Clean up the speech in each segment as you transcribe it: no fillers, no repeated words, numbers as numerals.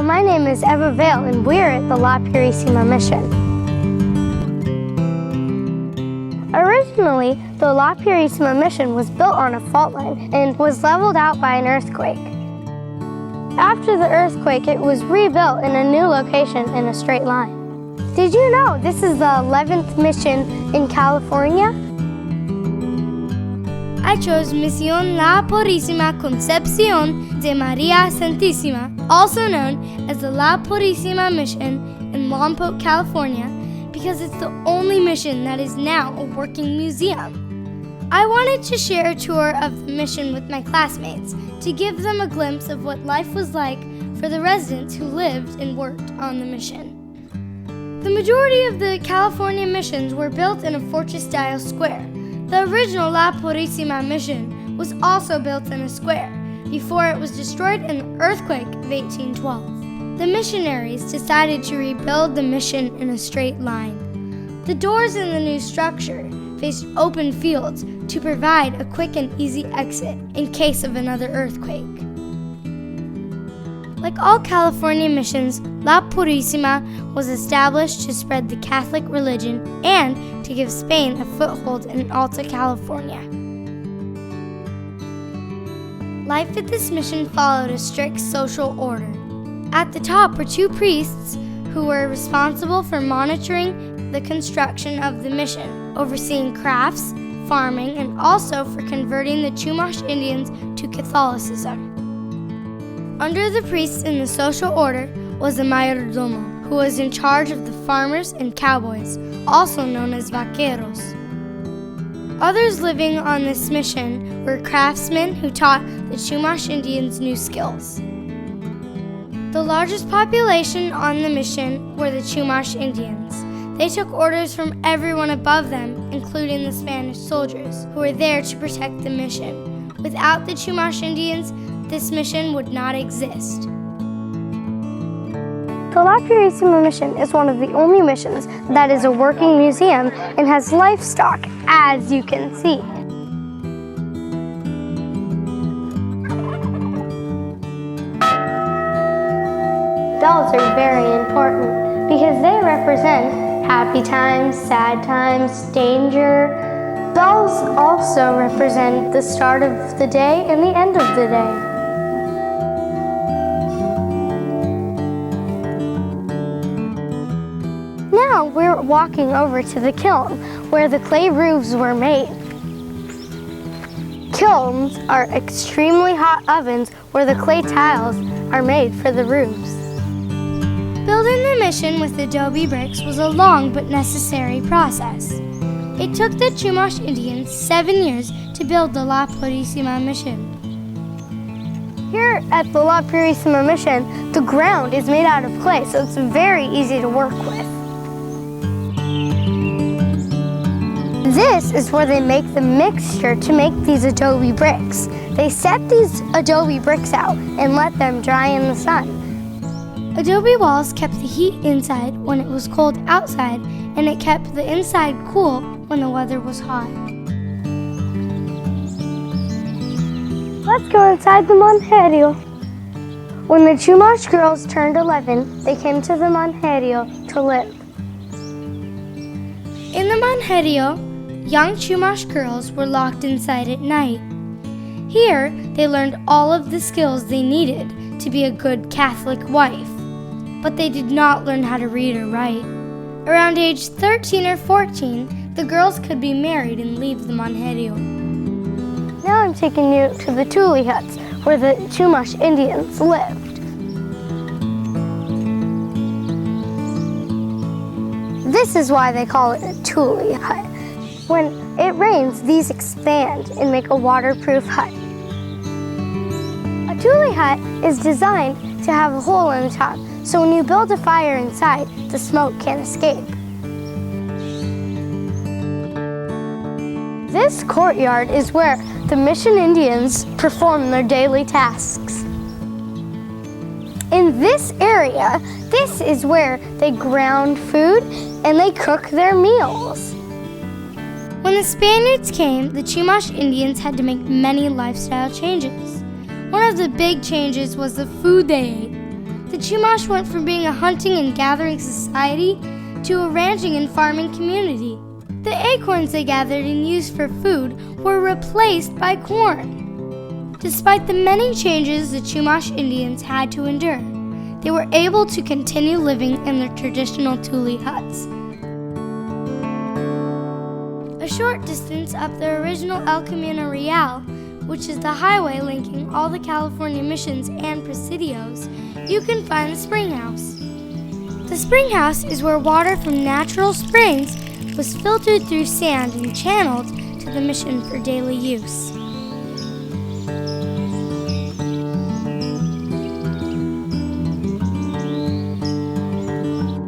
Hello, my name is Evva Vail, and we're at the La Purisima mission. Originally, the La Purisima mission was built on a fault line and was leveled out by an earthquake. After the earthquake, it was rebuilt in a new location in a straight line. Did you know this is the 11th mission in California? I chose Misión La Purísima Concepción de María Santísima, also known as the La Purísima Mission in Lompoc, California, because it's the only mission that is now a working museum. I wanted to share a tour of the mission with my classmates to give them a glimpse of what life was like for the residents who lived and worked on the mission. The majority of the California missions were built in a fortress-style square. The original La Purísima mission was also built in a square before it was destroyed in the earthquake of 1812. The missionaries decided to rebuild the mission in a straight line. The doors in the new structure faced open fields to provide a quick and easy exit in case of another earthquake. Like all California missions, La Purísima was established to spread the Catholic religion and to give Spain a foothold in Alta California. Life at this mission followed a strict social order. At the top were two priests who were responsible for monitoring the construction of the mission, overseeing crafts, farming, and also for converting the Chumash Indians to Catholicism. Under the priests in the social order was a mayordomo, who was in charge of the farmers and cowboys, also known as vaqueros. Others living on this mission were craftsmen who taught the Chumash Indians new skills. The largest population on the mission were the Chumash Indians. They took orders from everyone above them, including the Spanish soldiers, who were there to protect the mission. Without the Chumash Indians, this mission would not exist. The La Purísima mission is one of the only missions that is a working museum and has livestock, as you can see. Bells are very important because they represent happy times, sad times, danger. Bells also represent the start of the day and the end of the day. Now we're walking over to the kiln where the clay roofs were made. Kilns are extremely hot ovens where the clay tiles are made for the roofs. Building the mission with adobe bricks was a long but necessary process. It took the Chumash Indians 7 years to build the La Purísima mission. Here at the La Purísima mission, the ground is made out of clay, so it's very easy to work with. This is where they make the mixture to make these adobe bricks. They set these adobe bricks out and let them dry in the sun. Adobe walls kept the heat inside when it was cold outside, and it kept the inside cool when the weather was hot. Let's go inside the Monjerio. When the Chumash girls turned 11, they came to the Monjerio to live. In the Monjerio, young Chumash girls were locked inside at night. Here, they learned all of the skills they needed to be a good Catholic wife, but they did not learn how to read or write. Around age 13 or 14, the girls could be married and leave the Monjerio. Now I'm taking you to the tule huts where the Chumash Indians lived. This is why they call it a tule hut. When it rains, these expand and make a waterproof hut. A tule hut is designed to have a hole in the top, so when you build a fire inside, the smoke can't escape. This courtyard is where the mission Indians perform their daily tasks. In this area, this is where they ground food and they cook their meals. When the Spaniards came, the Chumash Indians had to make many lifestyle changes. One of the big changes was the food they ate. The Chumash went from being a hunting and gathering society to a ranching and farming community. The acorns they gathered and used for food were replaced by corn. Despite the many changes the Chumash Indians had to endure, they were able to continue living in their traditional tule huts. A short distance up the original El Camino Real, which is the highway linking all the California missions and presidios, you can find the spring house. The spring house is where water from natural springs was filtered through sand and channeled to the mission for daily use.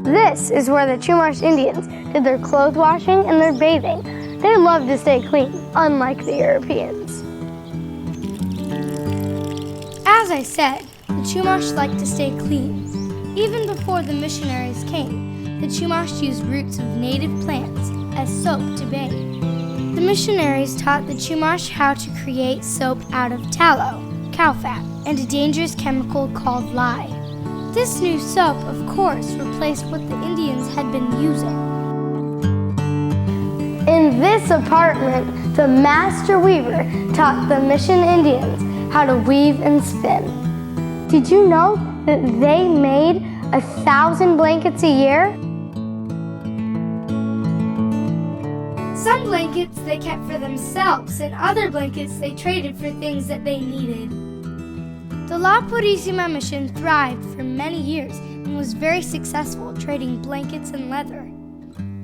This is where the Chumash Indians did their clothes washing and their bathing. They loved to stay clean, unlike the Europeans. As I said, the Chumash liked to stay clean. Even before the missionaries came, the Chumash used roots of native plants as soap to bathe. The missionaries taught the Chumash how to create soap out of tallow, cow fat, and a dangerous chemical called lye. This new soap, of course, replaced what the Indians had been using. In this apartment, the master weaver taught the mission Indians how to weave and spin. Did you know that they made 1,000 blankets a year? Some blankets they kept for themselves, and other blankets they traded for things that they needed. The La Purisima mission thrived for many years and was very successful trading blankets and leather.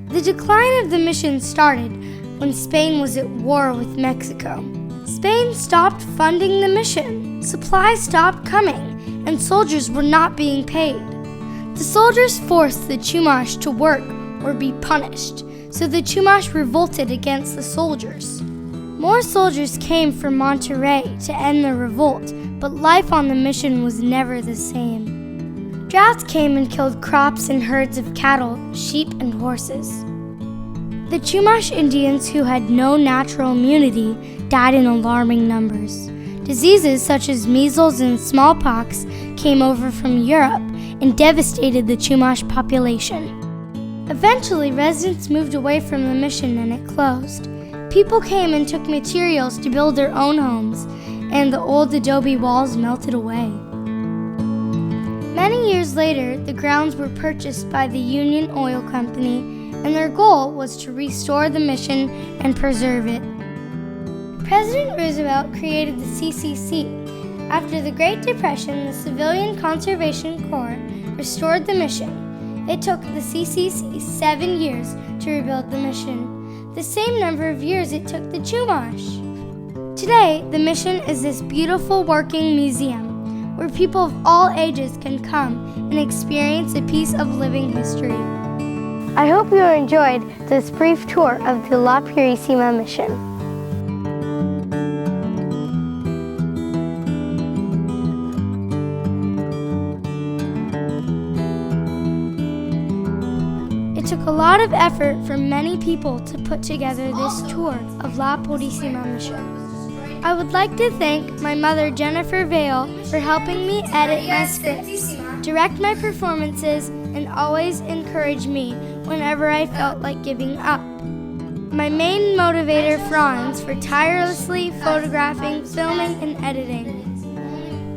The decline of the mission started when Spain was at war with Mexico. Spain stopped funding the mission, supplies stopped coming, and soldiers were not being paid. The soldiers forced the Chumash to work or be punished, so the Chumash revolted against the soldiers. More soldiers came from Monterrey to end the revolt, but life on the mission was never the same. Droughts came and killed crops and herds of cattle, sheep, and horses. The Chumash Indians who had no natural immunity died in alarming numbers. Diseases such as measles and smallpox came over from Europe and devastated the Chumash population. Eventually, residents moved away from the mission and it closed. People came and took materials to build their own homes, and the old adobe walls melted away. Many years later, the grounds were purchased by the Union Oil Company, and their goal was to restore the mission and preserve it. President Roosevelt created the CCC. After the Great Depression, the Civilian Conservation Corps restored the mission. It took the CCC 7 years to rebuild the mission, the same number of years it took the Chumash. Today, the mission is this beautiful working museum where people of all ages can come and experience a piece of living history. I hope you enjoyed this brief tour of the La Purisima mission. It took a lot of effort from many people to put together this tour of La Purisima mission. I would like to thank my mother, Evva Vail, for helping me edit my scripts, direct my performances, and always encourage me whenever I felt like giving up. My main motivator, Franz, for tirelessly photographing, filming, and editing.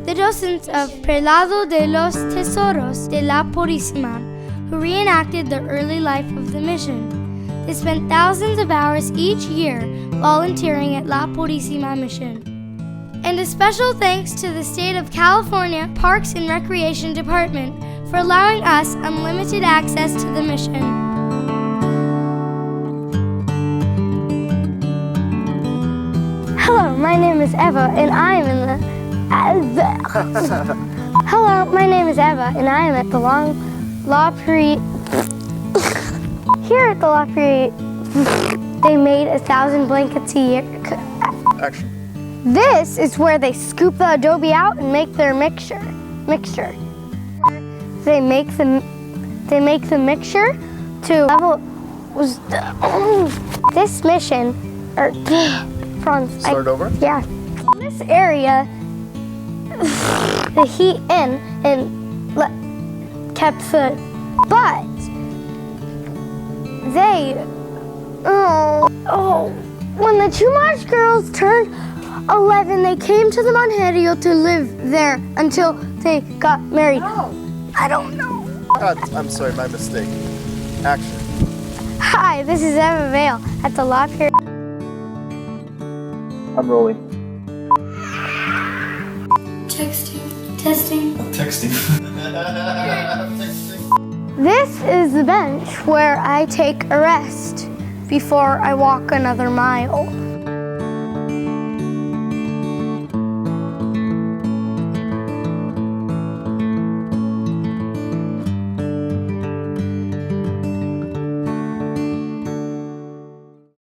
The docents of Prelado de los Tesoros de la Purisima, who reenacted the early life of the mission. They spent thousands of hours each year volunteering at La Purisima Mission. And a special thanks to the State of California Parks and Recreation Department for allowing us unlimited access to the mission. Hello, my name is Evva, and I am in the... Hello, my name is Evva, and I am at the La Puri... Here at the La Puri, they made 1,000 blankets a year. Action. This is where they scoop the adobe out and make their mixture. They make the mixture to level. This mission, Franz. Start over? Yeah. This area, the heat in and kept food. But when the two March girls turned 11, they came to the Monterio to live there until they got married. I don't know. I'm sorry, my mistake. Action. Hi, this is Evva Vail at the La Pier. I'm rolling. Testing. Texting. This is the bench where I take a rest before I walk another mile.